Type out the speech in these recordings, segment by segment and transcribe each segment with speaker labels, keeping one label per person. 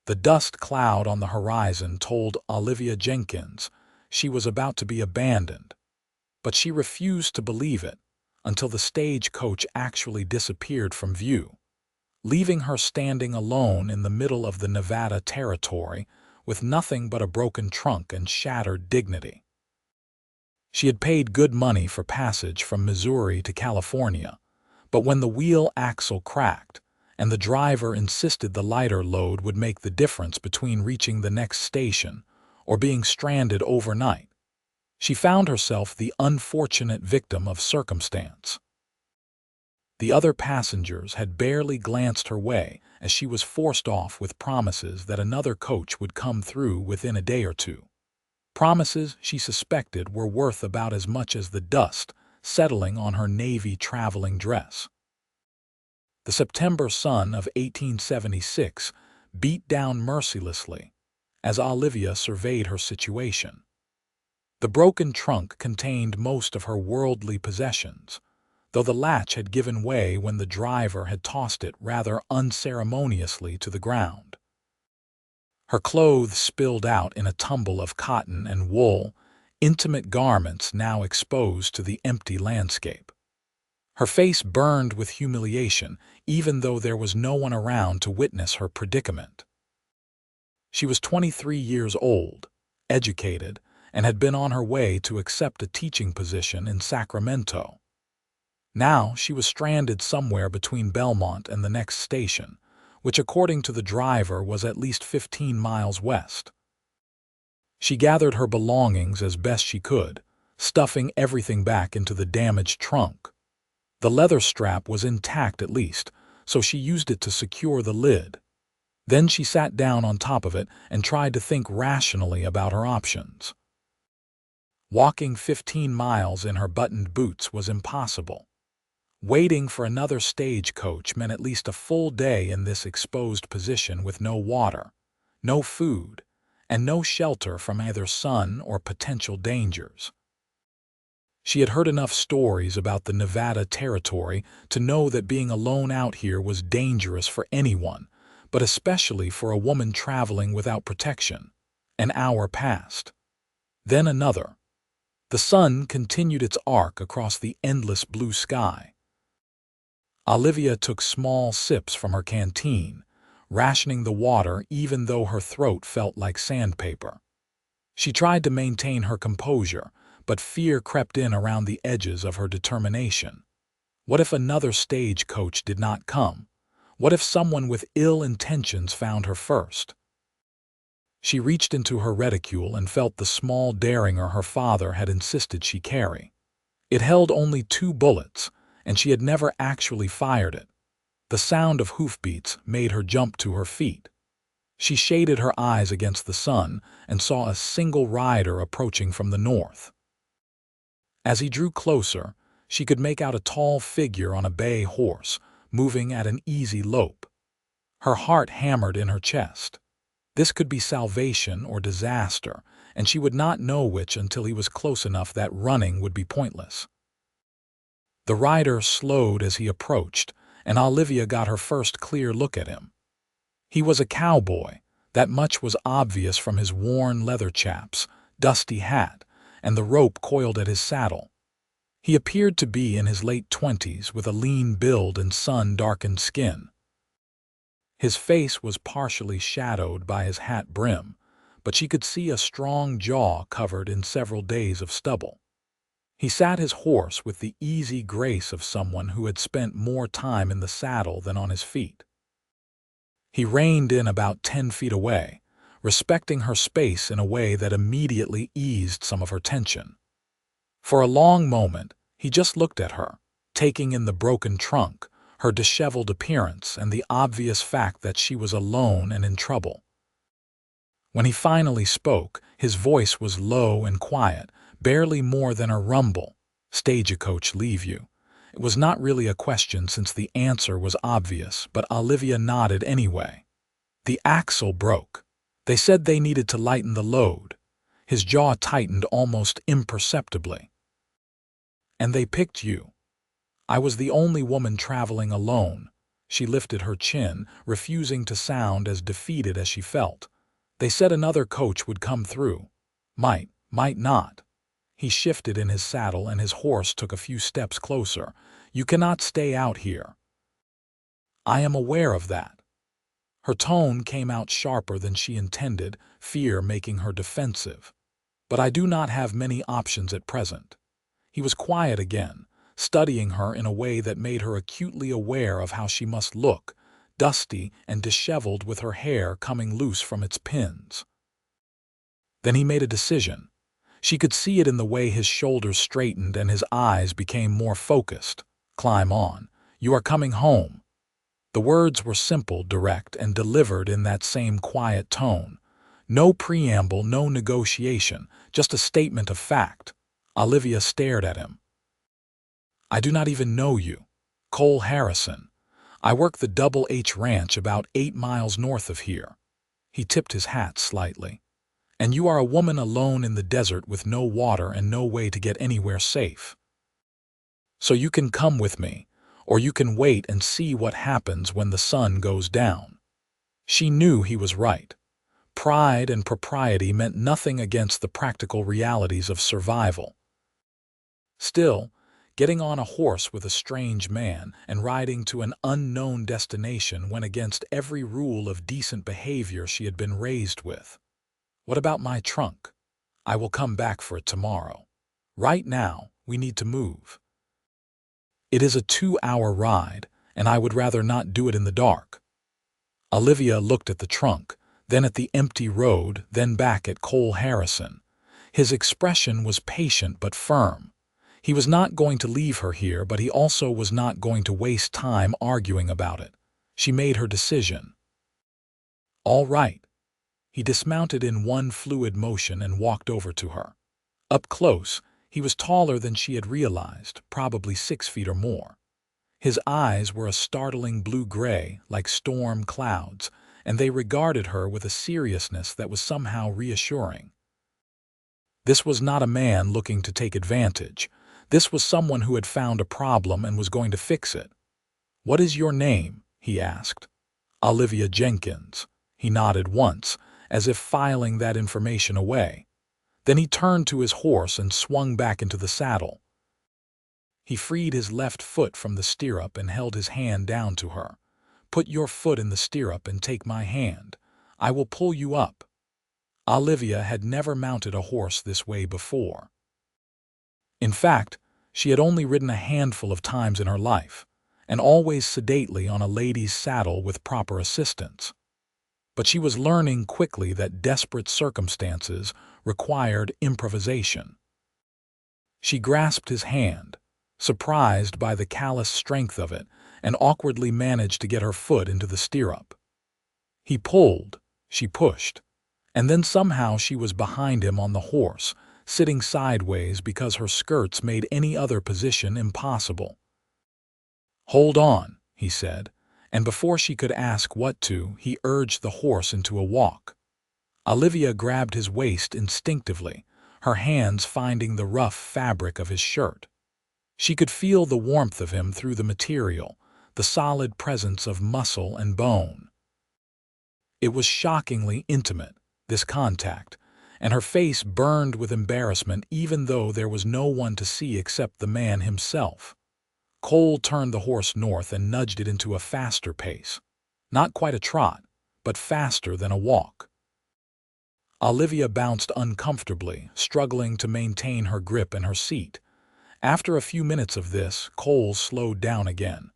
Speaker 1: The dust cloud on the horizon told Olivia Jenkins she was about to be abandoned, but she refused to believe it until the stagecoach actually disappeared from view, leaving her standing alone in the middle of the Nevada territory with nothing but a broken trunk and shattered dignity. She had paid good money for passage from Missouri to California, but when the wheel axle cracked and the driver insisted the lighter load would make the difference between reaching the next station or being stranded overnight, she found herself the unfortunate victim of circumstance. The other passengers had barely glanced her way as she was forced off with promises that another coach would come through within a day or two. Promises she suspected were worth about as much as the dust settling on her navy traveling dress. The September sun of 1876 beat down mercilessly as Olivia surveyed her situation. The broken trunk contained most of her worldly possessions, though the latch had given way when the driver had tossed it rather unceremoniously to the ground. Her clothes spilled out in a tumble of cotton and wool, intimate garments now exposed to the empty landscape. Her face burned with humiliation, even though there was no one around to witness her predicament. She was 23 years old, educated, and had been on her way to accept a teaching position in Sacramento. Now she was stranded somewhere between Belmont and the next station, which according to the driver was at least 15 miles west. She gathered her belongings as best she could, stuffing everything back into the damaged trunk. The leather strap was intact at least, so she used it to secure the lid. Then she sat down on top of it and tried to think rationally about her options. Walking 15 miles in her buttoned boots was impossible. Waiting for another stagecoach meant at least a full day in this exposed position with no water, no food, and no shelter from either sun or potential dangers. She had heard enough stories about the Nevada territory to know that being alone out here was dangerous for anyone, but especially for a woman traveling without protection. An hour passed. Then another. The sun continued its arc across the endless blue sky. Olivia took small sips from her canteen, rationing the water even though her throat felt like sandpaper. She tried to maintain her composure, but fear crept in around the edges of her determination. What if another stagecoach did not come? What if someone with ill intentions found her first? She reached into her reticule and felt the small derringer her father had insisted she carry. It held only 2 bullets, and she had never actually fired it. The sound of hoofbeats made her jump to her feet. She shaded her eyes against the sun and saw a single rider approaching from the north. As he drew closer, she could make out a tall figure on a bay horse, moving at an easy lope. Her heart hammered in her chest. This could be salvation or disaster, and she would not know which until he was close enough that running would be pointless. The rider slowed as he approached, and Olivia got her first clear look at him. He was a cowboy. That much was obvious from his worn leather chaps, dusty hat, and the rope coiled at his saddle. He appeared to be in his late 20s with a lean build and sun-darkened skin. His face was partially shadowed by his hat brim, but she could see a strong jaw covered in several days of stubble. He sat his horse with the easy grace of someone who had spent more time in the saddle than on his feet. He reined in about 10 feet away, respecting her space in a way that immediately eased some of her tension. For a long moment, he just looked at her, taking in the broken trunk, her disheveled appearance, and the obvious fact that she was alone and in trouble. When he finally spoke, his voice was low and quiet, barely more than a rumble. "Stagecoach leave you?" It was not really a question since the answer was obvious, but Olivia nodded anyway. "The axle broke. They said they needed to lighten the load." His jaw tightened almost imperceptibly. "And they picked you. I was the only woman traveling alone. She lifted her chin, refusing to sound as defeated as she felt. They said another coach would come through. Might not. He shifted in his saddle and his horse took a few steps closer. You cannot stay out here. I am aware of that. Her tone came out sharper than she intended, fear making her defensive. But I do not have many options at present. He was quiet again, studying her in a way that made her acutely aware of how she must look, dusty and disheveled with her hair coming loose from its pins. Then he made a decision. She could see it in the way his shoulders straightened and his eyes became more focused. Climb on. You are coming home. The words were simple, direct, and delivered in that same quiet tone. No preamble, no negotiation, just a statement of fact. Olivia stared at him. I do not even know you. Cole Harrison. I work the Double H Ranch about 8 miles north of here. He tipped his hat slightly. And you are a woman alone in the desert with no water and no way to get anywhere safe. So you can come with me, or you can wait and see what happens when the sun goes down. She knew he was right. Pride and propriety meant nothing against the practical realities of survival. Still, getting on a horse with a strange man and riding to an unknown destination went against every rule of decent behavior she had been raised with. What about my trunk? I will come back for it tomorrow. Right now, we need to move. It is a 2-hour ride, and I would rather not do it in the dark. Olivia looked at the trunk, then at the empty road, then back at Cole Harrison. His expression was patient but firm. He was not going to leave her here, but he also was not going to waste time arguing about it. She made her decision. All right. He dismounted in one fluid motion and walked over to her. Up close, he was taller than she had realized, probably 6 feet or more. His eyes were a startling blue-gray, like storm clouds, and they regarded her with a seriousness that was somehow reassuring. This was not a man looking to take advantage. This was someone who had found a problem and was going to fix it. What is your name? He asked. Olivia Jenkins. He nodded once, as if filing that information away. Then he turned to his horse and swung back into the saddle. He freed his left foot from the stirrup and held his hand down to her. Put your foot in the stirrup and take my hand. I will pull you up. Olivia had never mounted a horse this way before. In fact, she had only ridden a handful of times in her life, and always sedately on a lady's saddle with proper assistance. But she was learning quickly that desperate circumstances required improvisation. She grasped his hand, surprised by the callous strength of it, and awkwardly managed to get her foot into the stirrup. He pulled, she pushed, and then somehow she was behind him on the horse, sitting sideways because her skirts made any other position impossible. Hold on, he said. And before she could ask what to, he urged the horse into a walk. Olivia grabbed his waist instinctively, her hands finding the rough fabric of his shirt. She could feel the warmth of him through the material, the solid presence of muscle and bone. It was shockingly intimate, this contact, and her face burned with embarrassment even though there was no one to see except the man himself. Cole turned the horse north and nudged it into a faster pace. Not quite a trot, but faster than a walk. Olivia bounced uncomfortably, struggling to maintain her grip and her seat. After a few minutes of this, Cole slowed down again.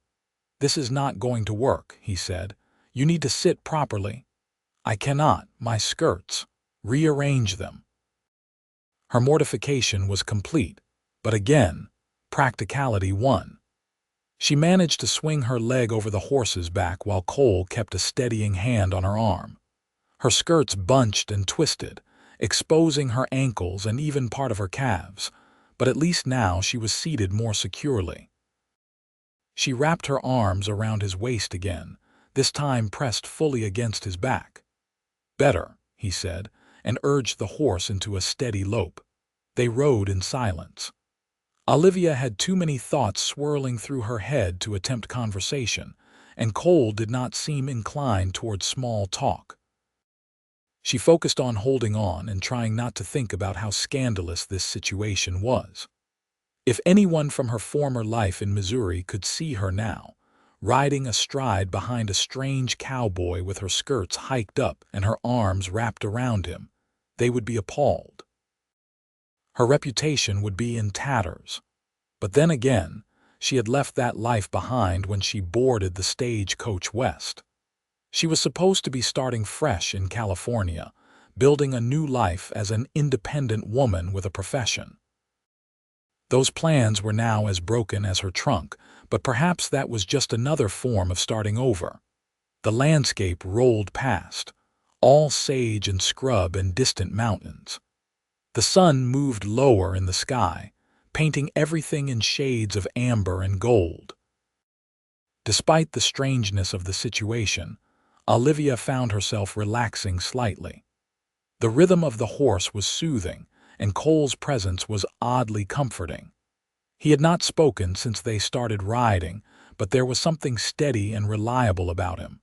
Speaker 1: This is not going to work, he said. You need to sit properly. I cannot, my skirts. Rearrange them. Her mortification was complete, but again, practicality won. She managed to swing her leg over the horse's back while Cole kept a steadying hand on her arm. Her skirts bunched and twisted, exposing her ankles and even part of her calves, but at least now she was seated more securely. She wrapped her arms around his waist again, this time pressed fully against his back. Better, he said, and urged the horse into a steady lope. They rode in silence. Olivia had too many thoughts swirling through her head to attempt conversation, and Cole did not seem inclined toward small talk. She focused on holding on and trying not to think about how scandalous this situation was. If anyone from her former life in Missouri could see her now, riding astride behind a strange cowboy with her skirts hiked up and her arms wrapped around him, they would be appalled. Her reputation would be in tatters. But then again, she had left that life behind when she boarded the Stagecoach West. She was supposed to be starting fresh in California, building a new life as an independent woman with a profession. Those plans were now as broken as her trunk, but perhaps that was just another form of starting over. The landscape rolled past, all sage and scrub and distant mountains. The sun moved lower in the sky, painting everything in shades of amber and gold. Despite the strangeness of the situation, Olivia found herself relaxing slightly. The rhythm of the horse was soothing, and Cole's presence was oddly comforting. He had not spoken since they started riding, but there was something steady and reliable about him.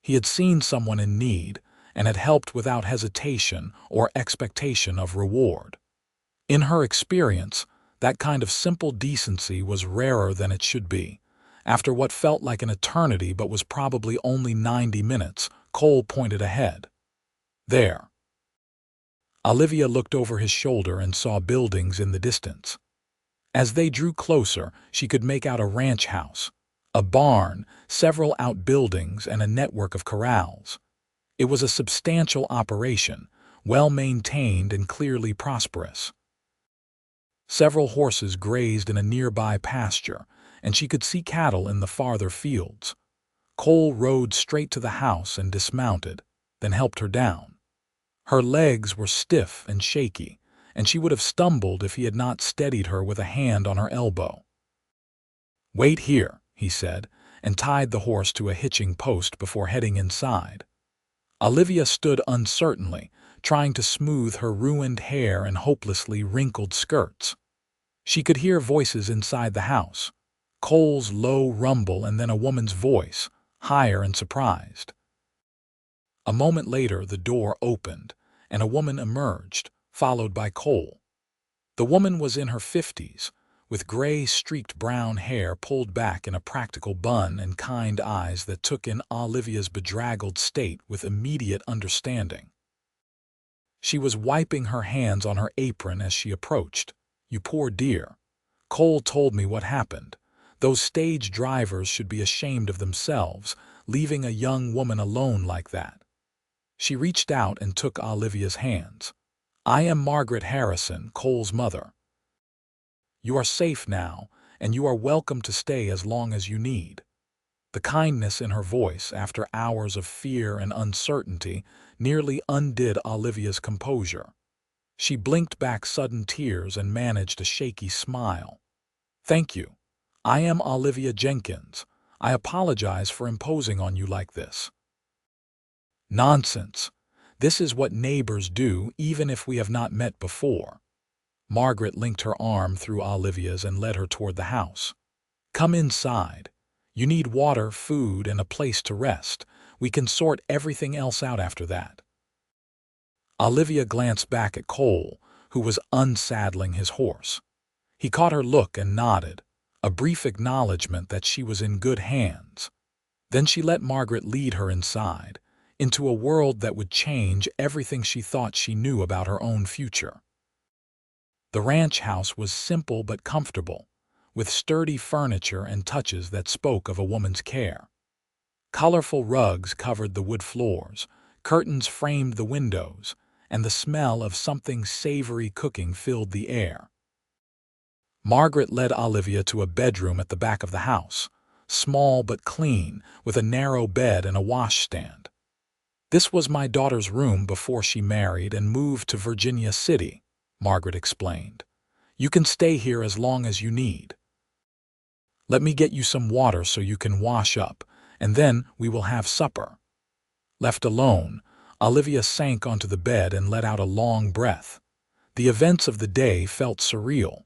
Speaker 1: He had seen someone in need and had helped without hesitation or expectation of reward. In her experience, that kind of simple decency was rarer than it should be. After what felt like an eternity but was probably only 90 minutes, Cole pointed ahead. There. Olivia looked over his shoulder and saw buildings in the distance. As they drew closer, she could make out a ranch house, a barn, several outbuildings, and a network of corrals. It was a substantial operation, well-maintained and clearly prosperous. Several horses grazed in a nearby pasture, and she could see cattle in the farther fields. Cole rode straight to the house and dismounted, then helped her down. Her legs were stiff and shaky, and she would have stumbled if he had not steadied her with a hand on her elbow. "Wait here," he said, and tied the horse to a hitching post before heading inside. Olivia stood uncertainly, trying to smooth her ruined hair and hopelessly wrinkled skirts. She could hear voices inside the house, Cole's low rumble and then a woman's voice, higher and surprised. A moment later, the door opened, and a woman emerged, followed by Cole. The woman was in her 50s, with gray-streaked brown hair pulled back in a practical bun and kind eyes that took in Olivia's bedraggled state with immediate understanding. She was wiping her hands on her apron as she approached. "You poor dear. Cole told me what happened. Those stage drivers should be ashamed of themselves, leaving a young woman alone like that." She reached out and took Olivia's hands. "I am Margaret Harrison, Cole's mother. You are safe now, and you are welcome to stay as long as you need." The kindness in her voice, after hours of fear and uncertainty, nearly undid Olivia's composure. She blinked back sudden tears and managed a shaky smile. "Thank you. I am Olivia Jenkins. I apologize for imposing on you like this." "Nonsense. This is what neighbors do even if we have not met before." Margaret linked her arm through Olivia's and led her toward the house. "Come inside. You need water, food, and a place to rest. We can sort everything else out after that." Olivia glanced back at Cole, who was unsaddling his horse. He caught her look and nodded, a brief acknowledgement that she was in good hands. Then she let Margaret lead her inside, into a world that would change everything she thought she knew about her own future. The ranch house was simple but comfortable, with sturdy furniture and touches that spoke of a woman's care. Colorful rugs covered the wood floors, curtains framed the windows, and the smell of something savory cooking filled the air. Margaret led Olivia to a bedroom at the back of the house, small but clean, with a narrow bed and a washstand. "This was my daughter's room before she married and moved to Virginia City," Margaret explained. "You can stay here as long as you need. Let me get you some water so you can wash up, and then we will have supper." Left alone, Olivia sank onto the bed and let out a long breath. The events of the day felt surreal.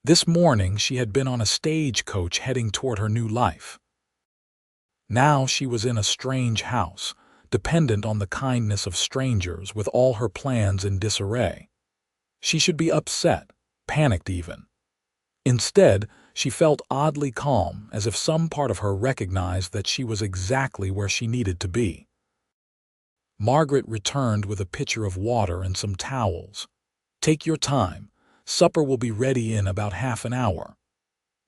Speaker 1: This morning she had been on a stagecoach heading toward her new life. Now she was in a strange house, dependent on the kindness of strangers with all her plans in disarray. She should be upset, panicked even. Instead, she felt oddly calm, as if some part of her recognized that she was exactly where she needed to be. Margaret returned with a pitcher of water and some towels. "Take your time. Supper will be ready in about half an hour.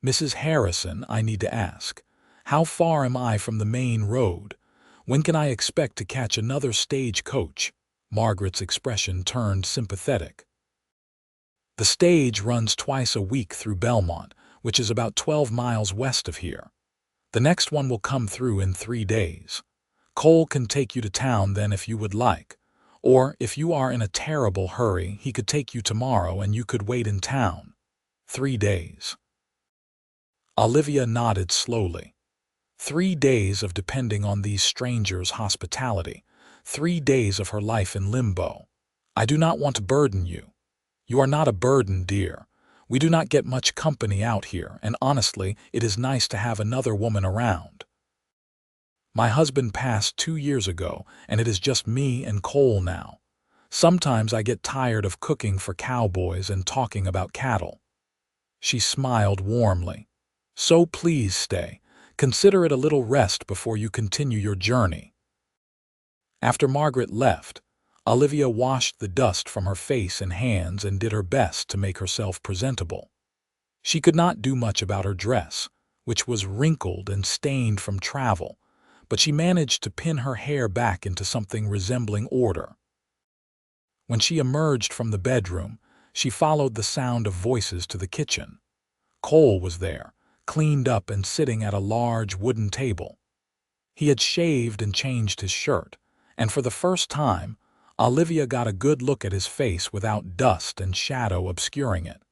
Speaker 1: Mrs. Harrison, I need to ask, how far am I from the main road? When can I expect to catch another stagecoach?" Margaret's expression turned sympathetic. "The stage runs twice a week through Belmont, which is about 12 miles west of here. The next one will come through in 3 days. Cole can take you to town then if you would like. Or, if you are in a terrible hurry, he could take you tomorrow and you could wait in town. 3 days." Olivia nodded slowly. 3 days of depending on these strangers' hospitality. 3 days of her life in limbo. "I do not want to burden you." "You are not a burden, dear. We do not get much company out here, and honestly, it is nice to have another woman around. My husband passed 2 years ago, and it is just me and Cole now. Sometimes I get tired of cooking for cowboys and talking about cattle." She smiled warmly. "So please stay. Consider it a little rest before you continue your journey." After Margaret left, Olivia washed the dust from her face and hands and did her best to make herself presentable. She could not do much about her dress, which was wrinkled and stained from travel, but she managed to pin her hair back into something resembling order. When she emerged from the bedroom, she followed the sound of voices to the kitchen. Cole was there, cleaned up and sitting at a large wooden table. He had shaved and changed his shirt, and for the first time, Olivia got a good look at his face without dust and shadow obscuring it.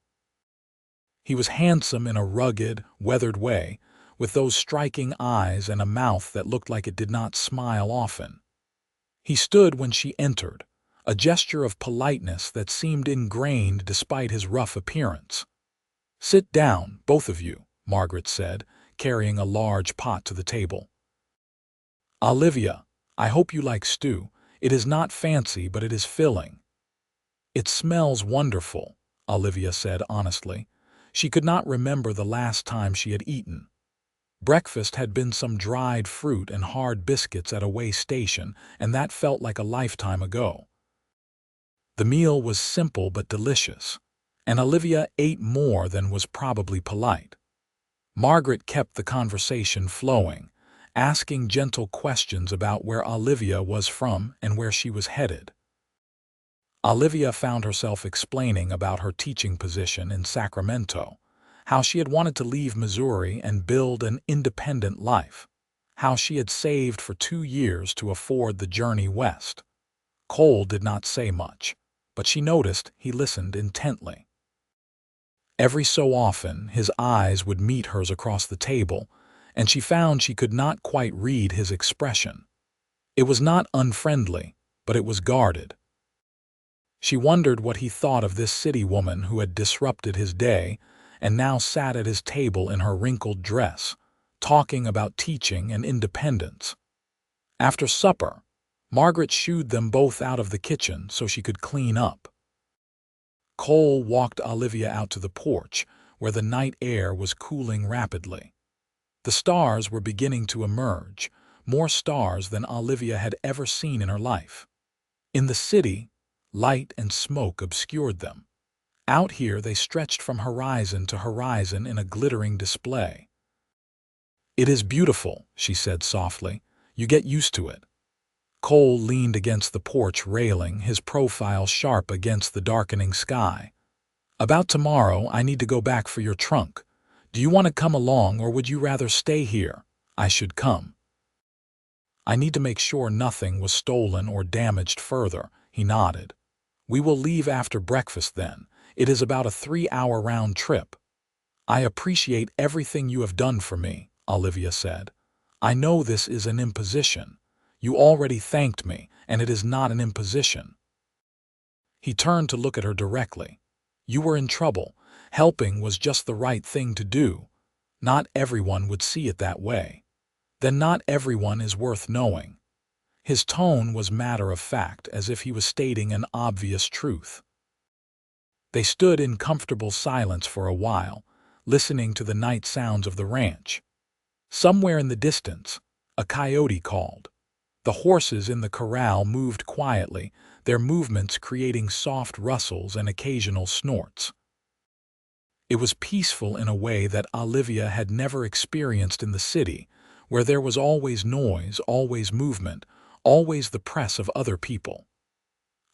Speaker 1: He was handsome in a rugged, weathered way, with those striking eyes and a mouth that looked like it did not smile often. He stood when she entered, a gesture of politeness that seemed ingrained despite his rough appearance. "Sit down, both of you," Margaret said, carrying a large pot to the table. "Olivia, I hope you like stew. It is not fancy, but it is filling." "It smells wonderful," Olivia said honestly. She could not remember the last time she had eaten. Breakfast had been some dried fruit and hard biscuits at a way station, and that felt like a lifetime ago. The meal was simple but delicious, and Olivia ate more than was probably polite. Margaret kept the conversation flowing, asking gentle questions about where Olivia was from and where she was headed. Olivia found herself explaining about her teaching position in Sacramento, how she had wanted to leave Missouri and build an independent life, how she had saved for 2 years to afford the journey west. Cole did not say much, but she noticed he listened intently. Every so often, his eyes would meet hers across the table, and she found she could not quite read his expression. It was not unfriendly, but it was guarded. She wondered what he thought of this city woman who had disrupted his day and now sat at his table in her wrinkled dress, talking about teaching and independence. After supper, Margaret shooed them both out of the kitchen so she could clean up. Cole walked Olivia out to the porch, where the night air was cooling rapidly. The stars were beginning to emerge, more stars than Olivia had ever seen in her life. In the city, light and smoke obscured them. Out here they stretched from horizon to horizon in a glittering display. "It is beautiful," she said softly. "You get used to it." Cole leaned against the porch railing, his profile sharp against the darkening sky. "About tomorrow, I need to go back for your trunk. Do you want to come along, or would you rather stay here? I should come." "I need to make sure nothing was stolen or damaged further," he nodded. "We will leave after breakfast then. It is about a 3-hour round trip." "I appreciate everything you have done for me," Olivia said. "I know this is an imposition. You already thanked me, and it is not an imposition." He turned to look at her directly. "You were in trouble. Helping was just the right thing to do. Not everyone would see it that way. Then not everyone is worth knowing. His tone was matter-of-fact, as if he was stating an obvious truth. They stood in comfortable silence for a while, listening to the night sounds of the ranch. Somewhere in the distance, a coyote called. The horses in the corral moved quietly, their movements creating soft rustles and occasional snorts. It was peaceful in a way that Olivia had never experienced in the city, where there was always noise, always movement, always the press of other people.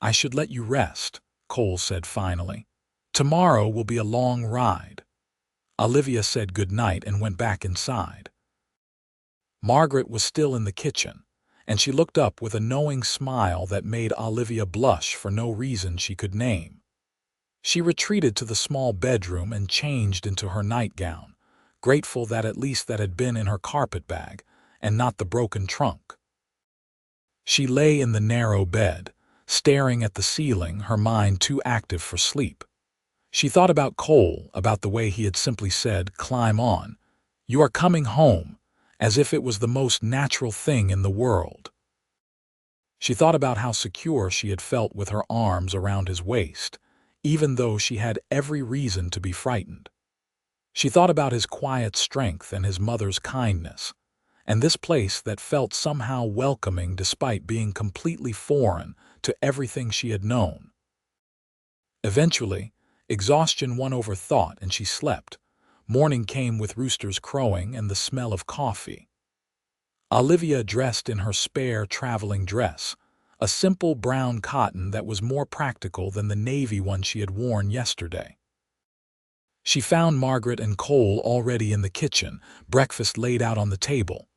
Speaker 1: "I should let you rest," Cole said finally. "Tomorrow will be a long ride." Olivia said good night and went back inside. Margaret was still in the kitchen, and she looked up with a knowing smile that made Olivia blush for no reason she could name. She retreated to the small bedroom and changed into her nightgown, grateful that at least that had been in her carpet bag and not the broken trunk. She lay in the narrow bed, staring at the ceiling, her mind too active for sleep. She thought about Cole, about the way he had simply said, "Climb on. You are coming home," as if it was the most natural thing in the world. She thought about how secure she had felt with her arms around his waist, even though she had every reason to be frightened. She thought about his quiet strength and his mother's kindness, and this place that felt somehow welcoming despite being completely foreign to everything she had known. Eventually, exhaustion won over thought and she slept. Morning came with roosters crowing and the smell of coffee. Olivia dressed in her spare traveling dress, a simple brown cotton that was more practical than the navy one she had worn yesterday. She found Margaret and Cole already in the kitchen, breakfast laid out on the table.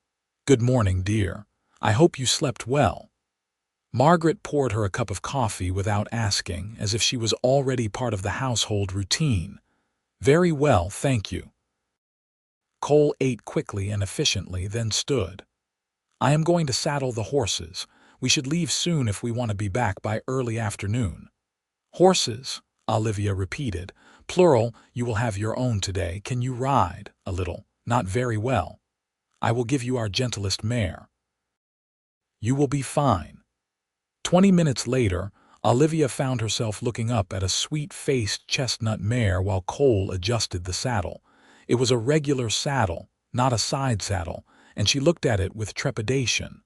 Speaker 1: "Good morning, dear. I hope you slept well." Margaret poured her a cup of coffee without asking, as if she was already part of the household routine. "Very well, thank you." Cole ate quickly and efficiently, then stood. "I am going to saddle the horses. We should leave soon if we want to be back by early afternoon." "Horses," Olivia repeated. "Plural, you will have your own today. Can you ride?" "A little. Not very well." "I will give you our gentlest mare." "You will be fine." 20 minutes later, Olivia found herself looking up at a sweet-faced chestnut mare while Cole adjusted the saddle. It was a regular saddle, not a side saddle, and she looked at it with trepidation.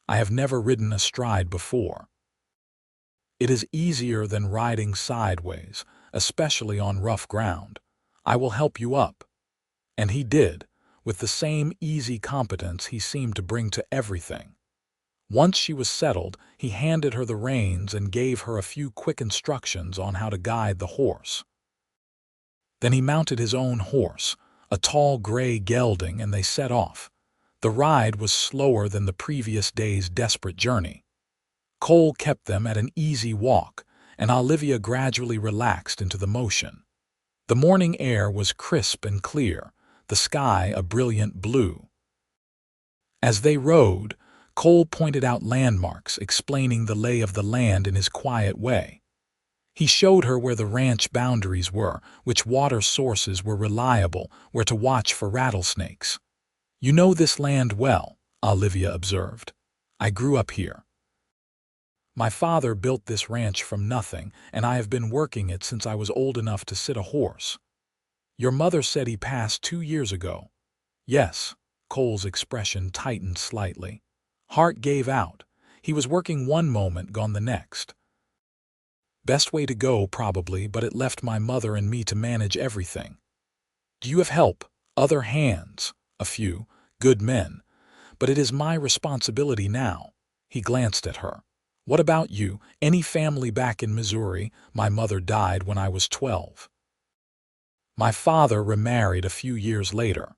Speaker 1: "I have never ridden astride before." "It is easier than riding sideways, especially on rough ground. I will help you up." And he did, with the same easy competence he seemed to bring to everything. Once she was settled, he handed her the reins and gave her a few quick instructions on how to guide the horse. Then he mounted his own horse, a tall gray gelding, and they set off. The ride was slower than the previous day's desperate journey. Cole kept them at an easy walk, and Olivia gradually relaxed into the motion. The morning air was crisp and clear, the sky a brilliant blue. As they rode, Cole pointed out landmarks, explaining the lay of the land in his quiet way. He showed her where the ranch boundaries were, which water sources were reliable, where to watch for rattlesnakes. "You know this land well," Olivia observed. "I grew up here. My father built this ranch from nothing, and I have been working it since I was old enough to sit a horse." "Your mother said he passed 2 years ago." "Yes." Cole's expression tightened slightly. Heart gave out. He was working one moment, gone the next. "Best way to go, probably, but it left my mother and me to manage everything." "Do you have help? Other hands?" "A few. Good men. But it is my responsibility now." He glanced at her. "What about you? Any family back in Missouri?" "My mother died when I was 12. My father remarried a few years later.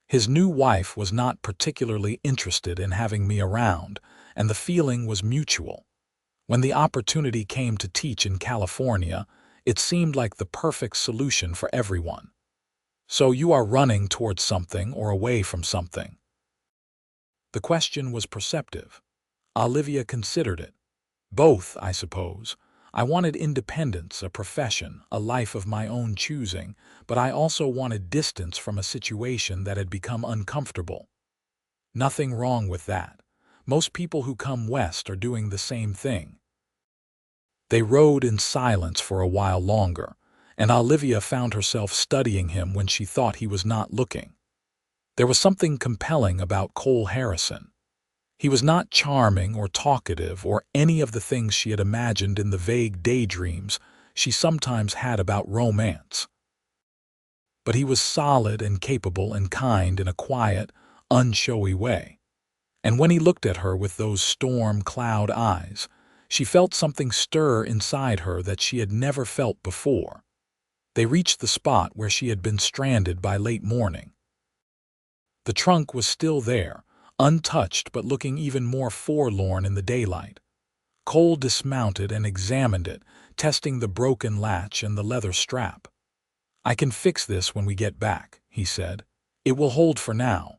Speaker 1: His new wife was not particularly interested in having me around, and the feeling was mutual. When the opportunity came to teach in California, it seemed like the perfect solution for everyone." "So you are running towards something or away from something?" The question was perceptive. Olivia considered it. "Both, I suppose. I wanted independence, a profession, a life of my own choosing, but I also wanted distance from a situation that had become uncomfortable." Nothing wrong with that. Most people who come west are doing the same thing. They rode in silence for a while longer, and Olivia found herself studying him when she thought he was not looking. There was something compelling about Cole Harrison. He was not charming or talkative or any of the things she had imagined in the vague daydreams she sometimes had about romance. But he was solid and capable and kind in a quiet, unshowy way. And when he looked at her with those storm cloud eyes, she felt something stir inside her that she had never felt before. They reached the spot where she had been stranded by late morning. The trunk was still there, untouched but looking even more forlorn in the daylight. Cole dismounted and examined it, testing the broken latch and the leather strap. "I can fix this when we get back," he said. "It will hold for now."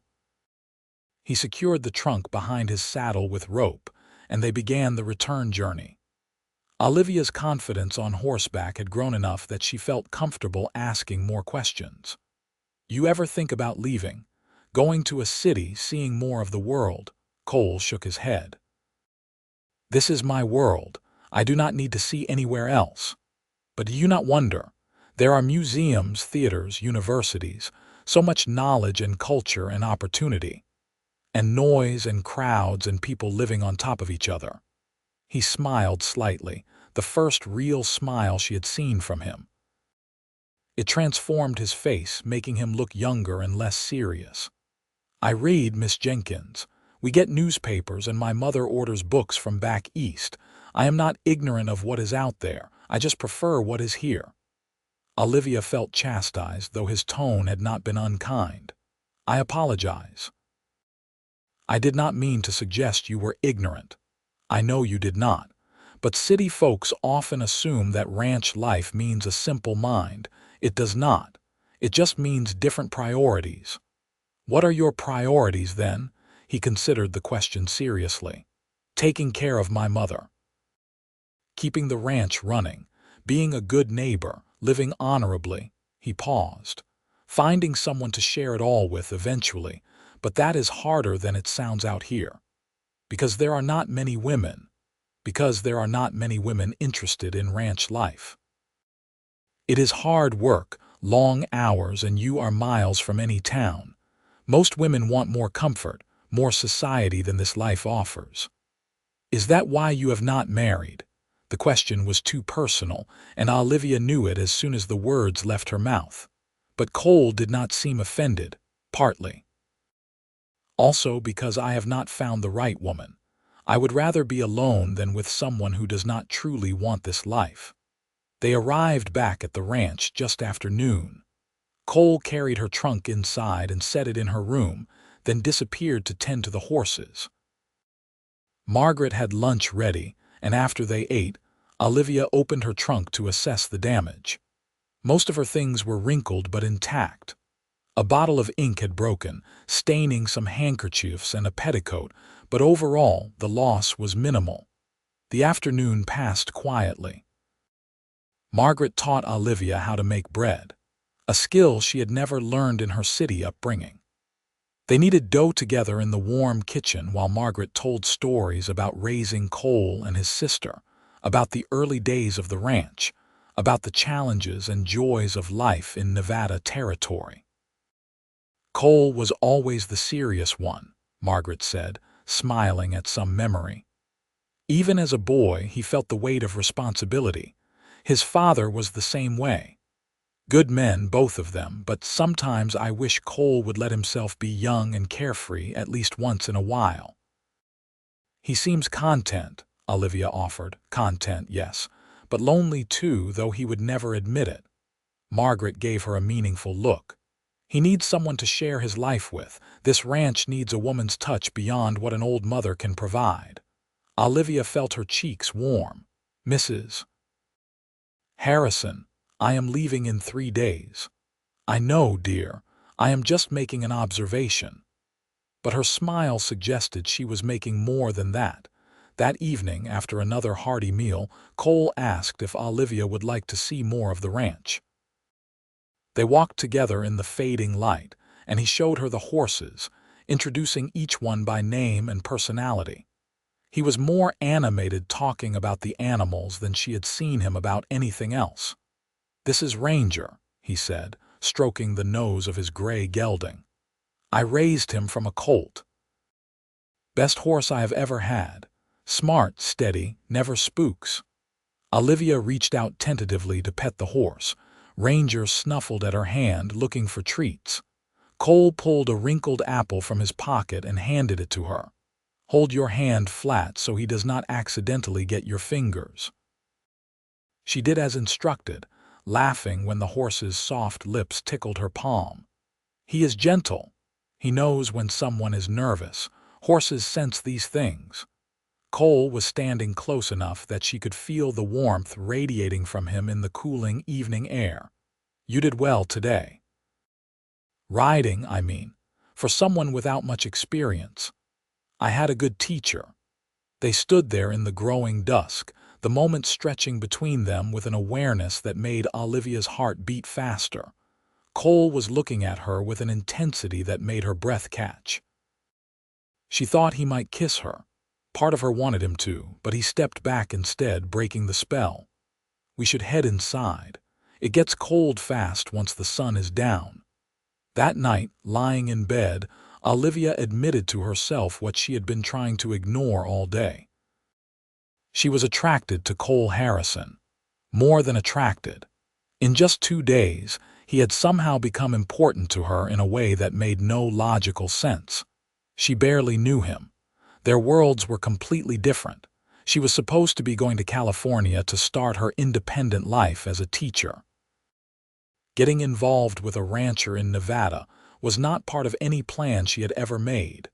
Speaker 1: He secured the trunk behind his saddle with rope, and they began the return journey. Olivia's confidence on horseback had grown enough that she felt comfortable asking more questions. "You ever think about leaving? Going to a city, seeing more of the world?" Cole shook his head. "This is my world. I do not need to see anywhere else. But do you not wonder? There are museums, theaters, universities, so much knowledge and culture and opportunity. And noise and crowds and people living on top of each other." He smiled slightly, the first real smile she had seen from him. It transformed his face, making him look younger and less serious. "I read, Miss Jenkins. We get newspapers and my mother orders books from back east. I am not ignorant of what is out there. I just prefer what is here." Olivia felt chastised, though his tone had not been unkind. "I apologize. I did not mean to suggest you were ignorant. I know you did not. But city folks often assume that ranch life means a simple mind. It does not. It just means different priorities." "What are your priorities, then?" He considered the question seriously. "Taking care of my mother. Keeping the ranch running. Being a good neighbor. Living honorably." He paused. "Finding someone to share it all with eventually. But that is harder than it sounds out here. Because there are not many women. Because there are not many women interested in ranch life. It is hard work, long hours, and you are miles from any town. Most women want more comfort, more society than this life offers." "Is that why you have not married?" The question was too personal, and Olivia knew it as soon as the words left her mouth. But Cole did not seem offended, partly. "Also because I have not found the right woman. I would rather be alone than with someone who does not truly want this life." They arrived back at the ranch just after noon. Cole carried her trunk inside and set it in her room, then disappeared to tend to the horses. Margaret had lunch ready, and after they ate, Olivia opened her trunk to assess the damage. Most of her things were wrinkled but intact. A bottle of ink had broken, staining some handkerchiefs and a petticoat, but overall the loss was minimal. The afternoon passed quietly. Margaret taught Olivia how to make bread, a skill she had never learned in her city upbringing. They kneaded dough together in the warm kitchen while Margaret told stories about raising Cole and his sister, about the early days of the ranch, about the challenges and joys of life in Nevada territory. "Cole was always the serious one," Margaret said, smiling at some memory. "Even as a boy, he felt the weight of responsibility. His father was the same way. Good men, both of them, but sometimes I wish Cole would let himself be young and carefree at least once in a while." "He seems content," Olivia offered. "Content, yes, but lonely too, though he would never admit it." Margaret gave her a meaningful look. "He needs someone to share his life with. This ranch needs a woman's touch beyond what an old mother can provide." Olivia felt her cheeks warm. "Mrs. Harrison, I am leaving in 3 days." "I know, dear. I am just making an observation." But her smile suggested she was making more than that. That evening, after another hearty meal, Cole asked if Olivia would like to see more of the ranch. They walked together in the fading light, and he showed her the horses, introducing each one by name and personality. He was more animated talking about the animals than she had seen him about anything else. "This is Ranger," he said, stroking the nose of his gray gelding. "I raised him from a colt. Best horse I have ever had. Smart, steady, never spooks." Olivia reached out tentatively to pet the horse. Ranger snuffled at her hand, looking for treats. Cole pulled a wrinkled apple from his pocket and handed it to her. "Hold your hand flat so he does not accidentally get your fingers." She did as instructed, laughing when the horse's soft lips tickled her palm. "He is gentle. He knows when someone is nervous. Horses sense these things." Cole was standing close enough that she could feel the warmth radiating from him in the cooling evening air. "You did well today." "Riding, I mean, for someone without much experience. I had a good teacher." They stood there in the growing dusk, the moment stretching between them with an awareness that made Olivia's heart beat faster. Cole was looking at her with an intensity that made her breath catch. She thought he might kiss her. Part of her wanted him to, but he stepped back instead, breaking the spell. "We should head inside. It gets cold fast once the sun is down." That night, lying in bed, Olivia admitted to herself what she had been trying to ignore all day. She was attracted to Cole Harrison. More than attracted. In just 2 days, he had somehow become important to her in a way that made no logical sense. She barely knew him. Their worlds were completely different. She was supposed to be going to California to start her independent life as a teacher. Getting involved with a rancher in Nevada was not part of any plan she had ever made.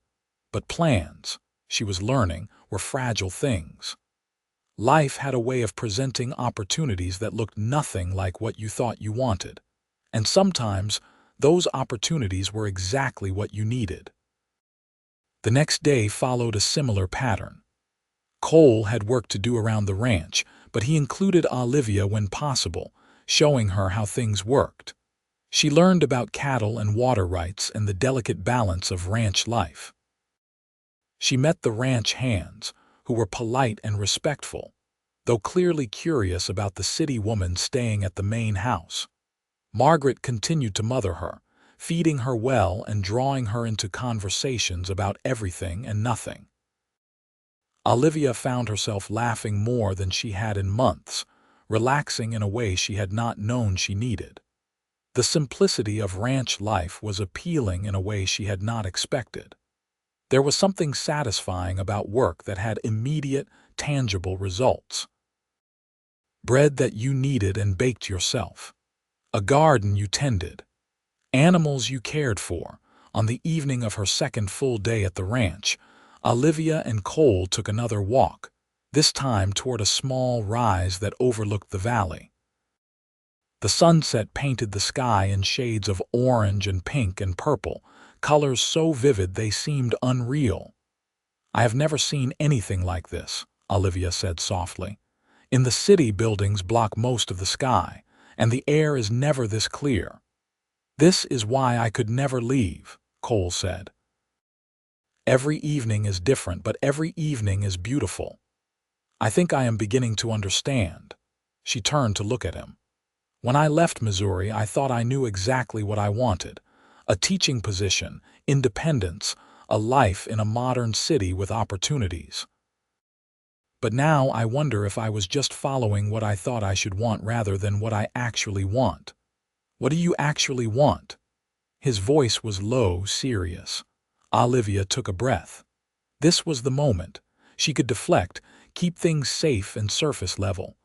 Speaker 1: But plans, she was learning, were fragile things. Life had a way of presenting opportunities that looked nothing like what you thought you wanted. And sometimes, those opportunities were exactly what you needed. The next day followed a similar pattern. Cole had work to do around the ranch, but he included Olivia when possible, showing her how things worked. She learned about cattle and water rights and the delicate balance of ranch life. She met the ranch hands, who were polite and respectful, though clearly curious about the city woman staying at the main house. Margaret continued to mother her, feeding her well and drawing her into conversations about everything and nothing. Olivia found herself laughing more than she had in months, relaxing in a way she had not known she needed. The simplicity of ranch life was appealing in a way she had not expected. There was something satisfying about work that had immediate, tangible results. Bread that you kneaded and baked yourself. A garden you tended. Animals you cared for. On the evening of her second full day at the ranch, Olivia and Cole took another walk, this time toward a small rise that overlooked the valley. The sunset painted the sky in shades of orange and pink and purple, colors so vivid they seemed unreal. "I have never seen anything like this," Olivia said softly. "In the city, buildings block most of the sky, and the air is never this clear." "This is why I could never leave," Cole said. "Every evening is different, but every evening is beautiful. I think I am beginning to understand." She turned to look at him. "When I left Missouri, I thought I knew exactly what I wanted. A teaching position, independence, a life in a modern city with opportunities. But now I wonder if I was just following what I thought I should want rather than what I actually want." "What do you actually want?" His voice was low, serious. Olivia took a breath. This was the moment. She could deflect, keep things safe and surface level.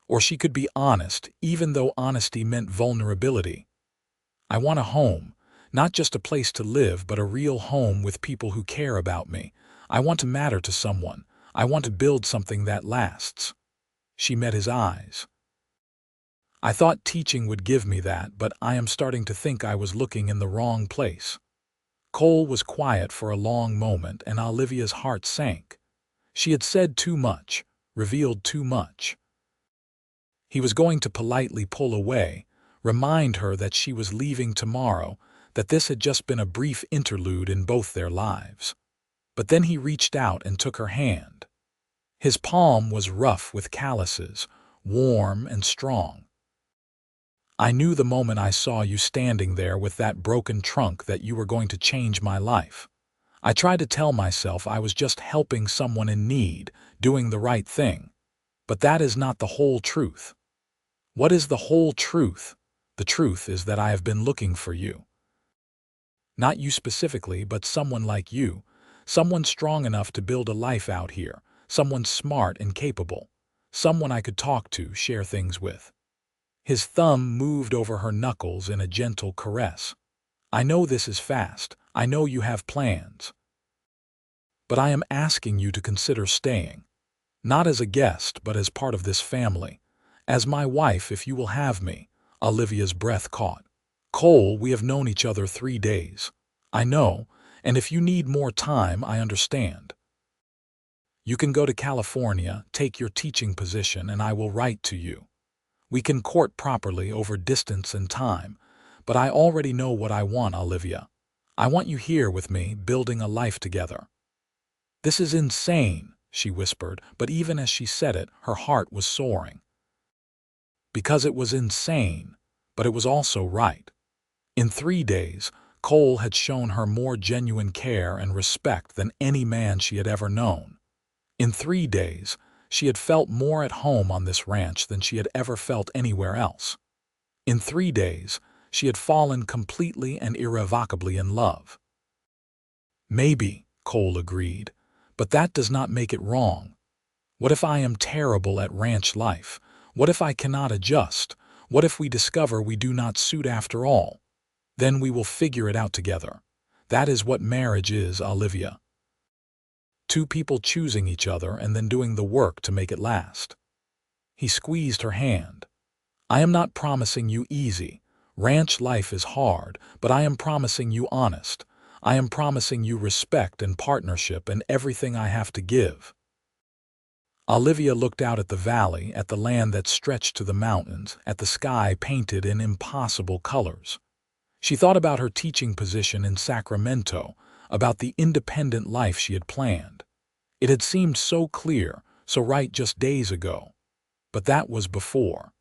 Speaker 1: Or she could be honest, even though honesty meant vulnerability. "I want a home, not just a place to live, but a real home with people who care about me. I want to matter to someone. I want to build something that lasts." She met his eyes. "I thought teaching would give me that, but I am starting to think I was looking in the wrong place." Cole was quiet for a long moment, and Olivia's heart sank. She had said too much, revealed too much. He was going to politely pull away, remind her that she was leaving tomorrow, that this had just been a brief interlude in both their lives. But then he reached out and took her hand. His palm was rough with calluses, warm and strong. "I knew the moment I saw you standing there with that broken trunk that you were going to change my life. I tried to tell myself I was just helping someone in need, doing the right thing. But that is not the whole truth." "What is the whole truth?" "The truth is that I have been looking for you. Not you specifically, but someone like you, someone strong enough to build a life out here, someone smart and capable, someone I could talk to, share things with." His thumb moved over her knuckles in a gentle caress. "I know this is fast. I know you have plans. But I am asking you to consider staying. Not as a guest, but as part of this family. As my wife, if you will have me." Olivia's breath caught. "Cole, we have known each other 3 days. I know, and if you need more time, I understand. You can go to California, take your teaching position, and I will write to you. We can court properly over distance and time, but I already know what I want, Olivia. I want you here with me, building a life together." "This is insane," she whispered, but even as she said it, her heart was soaring. Because it was insane, but it was also right. In 3 days, Cole had shown her more genuine care and respect than any man she had ever known. In 3 days, she had felt more at home on this ranch than she had ever felt anywhere else. In 3 days, she had fallen completely and irrevocably in love. "Maybe," Cole agreed, "but that does not make it wrong. What if I am terrible at ranch life? What if I cannot adjust? What if we discover we do not suit after all? Then we will figure it out together. That is what marriage is, Olivia. 2 people choosing each other and then doing the work to make it last." He squeezed her hand. "I am not promising you easy. Ranch life is hard, but I am promising you honest. I am promising you respect and partnership and everything I have to give." Olivia looked out at the valley, at the land that stretched to the mountains, at the sky painted in impossible colors. She thought about her teaching position in Sacramento, about the independent life she had planned. It had seemed so clear, so right just days ago. But that was before.